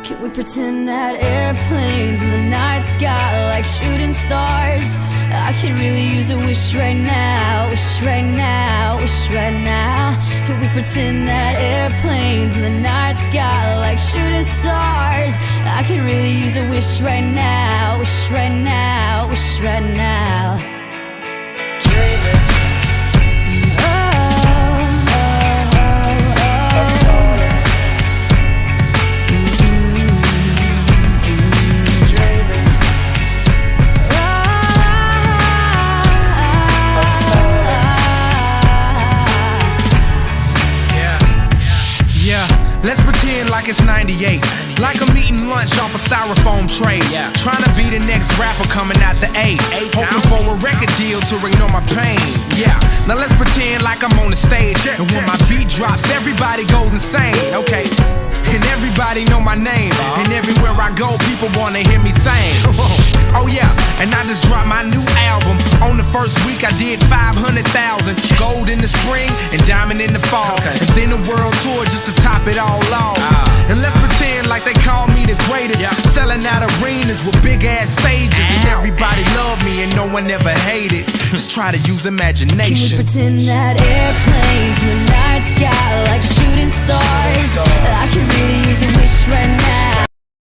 Can we pretend that airplanes in the night sky like shooting stars? I could really use a wish right now, wish right now, wish right now. Can we pretend that airplanes in the night sky like shooting stars? I could really use a wish right now, wish right now, wish right now. Dreaming. Let's pretend like it's 98, like I'm eating lunch off a styrofoam tray. Trying to be the next rapper coming out the A, hoping for a record deal to ignore my pain. Now let's pretend like I'm on the stage, and when my beat drops, everybody goes insane. Okay, and everybody know my name, and everywhere I go, people wanna hear me sing. Oh yeah, and I just dropped my new album. On the first week I did 500,000. Gold in the spring and diamond in the fall, and then a world tour just to top it all off. And let's pretend like they call me the greatest, selling out arenas with big ass stages, and everybody love me and no one ever hated. Just try to use imagination. Can we pretend that airplanes in the night sky like shooting stars? I could really use a wish right now,